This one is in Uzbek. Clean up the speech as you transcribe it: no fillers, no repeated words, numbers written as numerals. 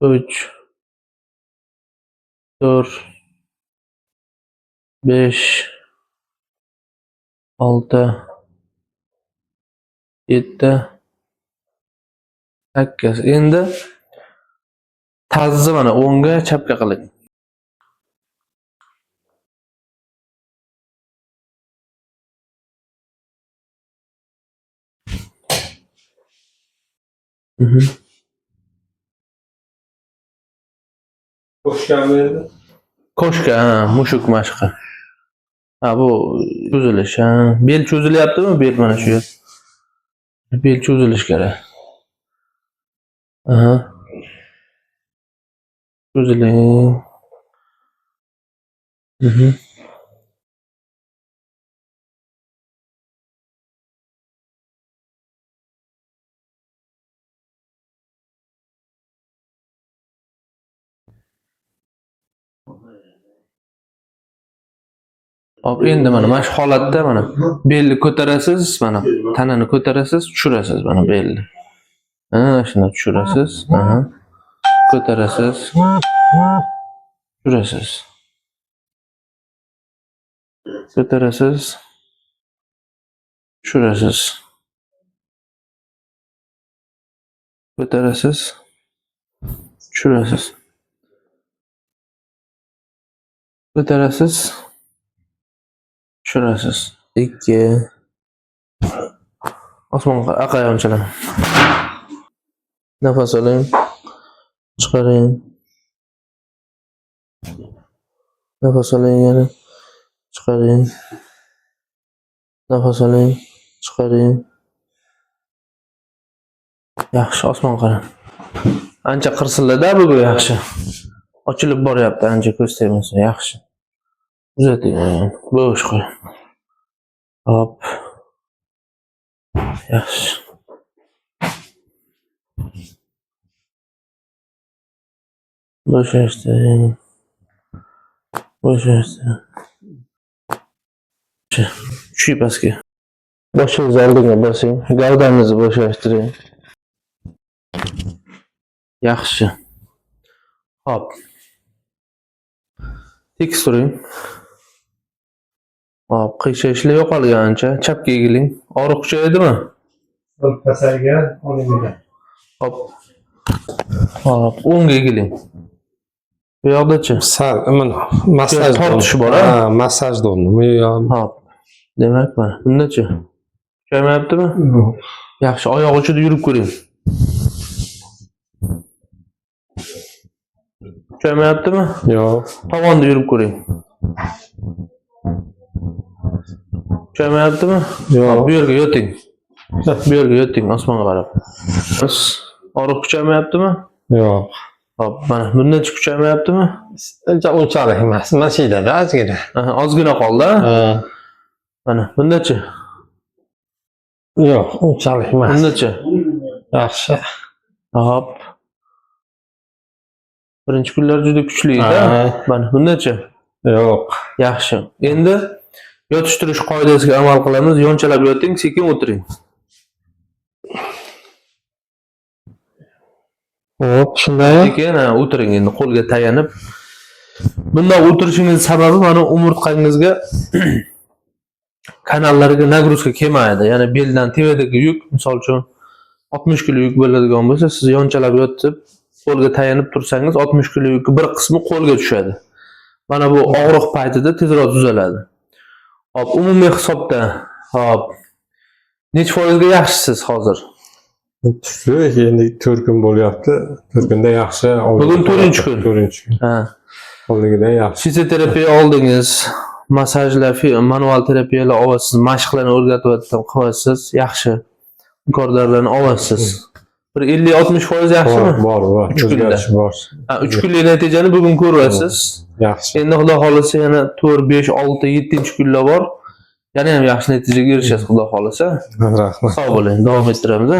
Üç, 4, 5, 6, 7, 8. Endi tazni mana o'ngga chapga qiling. Ko'shganmi endi? Ko'shka, mushuk mashqi. Ha, bu cho'zilish, ha. Bel cho'zilyaptimi? Bel mana shu yer. Bel cho'zilish kerak. Aha. Cho'ziling. Hop, endi mana shu holatda mana belni ko'tarasiz, mana tanani ko'tarasiz, tushirasiz mana belni. Ha, shuni tushirasiz. Aha. Ko'tarasiz. Tushirasiz. Ko'tarasiz. Tushirasiz. Ko'tarasiz. Tushirasiz. Ko'tarasiz. Tushirasiz. 2. Osmonga aqayonchalar. Nafas oling. Chiqaring. Nafas oling yana. Chiqaring. Nafas oling. Chiqaring. Yaxshi, osmon qarang. Ancha qirsillada bugun yaxshi. Ochilib boryapti, ancha ko'z tegmasa, yaxshi. Uzating, bo'sh qo'ying. Hop. Yaxshi. Bo'shashtiring. Bo'shashtiring. Tushib pastga. Boshingizni oldinga bosing. Gavdaningizni bo'shashtiring. Yaxshi. Hop. Tekis turing. Hop, qiyshayishlar yo'qolgancha chapga egiling. Og'riq kuchaydimi? Pasaygan, oldinga. Hop. Hop, o'ngga egiling. Bu yoqdachi? Sal, mana massaj tortish bor, ha, massaj bo'ldi. Hop. Demak, mana bundachi? Kuchaymayaptimi? Yaxshi, oyoq uchida yurib ko'ring. Kuchaymayaptimi? Yo'q. Tovonda yurib ko'ring. Kuchaymayaptimi? Yo'q. Bu yerga yoting. Bu yerga yoting, osmonga qarab. Og'riq kuchaymayaptimi? Yo'q. Hop, mana bundachi kuchaymayaptimi? Unchalik emas. Mashidada ozgina. Ozgina qoldi. Mana bundachi? Yo'q, unchalik emas. Bundachi? Yaxshi. Hop. Birinchi kunlar juda kuchli-da. Mana bundachi? Yo'q. Yaxshi. Endi yotishtirish qoidasiga amal qilamiz. Yonchalab yoting, sekin o'tiring. Hop, shunday. Sekin o'tiring endi qo'lga tayanib. Bunday o'tirishingiz sababi mana umurtqangizga kanallarga nagruzka kelmaydi. Ya'ni beldan tevadagi yuk, misol uchun 60 kilo yuk bo'ladigan bo'lsa, siz yonchalab yotib, qo'lga tayanib tursangiz 60 kilo yuk bir qismi qo'lga tushadi. Mana bu og'riq paytida tezroq tuzaladi. Hop, umumiy hisobda, hop. Necha foizga yaxshisiz hozir? Tushdi, endi 4 kun bo'lyapti. 4 kunda yaxshi. Bugun 4-kun. 4-kun. Ha. Oldingidan yaxshi. Fizioterapiya oldingiz, masajlar, manual terapiyalar olasiz, mashqlarni o'rgatyaptim, qilyapsiz, yaxshi. Imkoniyatlarni olasiz. Bir 50-60% yaxshimi? Bor. 3 kunda. Bor. 3 kunlik natijani bugun ko'ryapsiz. Yaxshi. Endi xudo xolasa yana 4, 5, 6, 7-kunlar bor. Yana ham yaxshi natijaga erishasiz xudo xolasa. Rahmat. Sog' bo'ling, davom ettiramiz.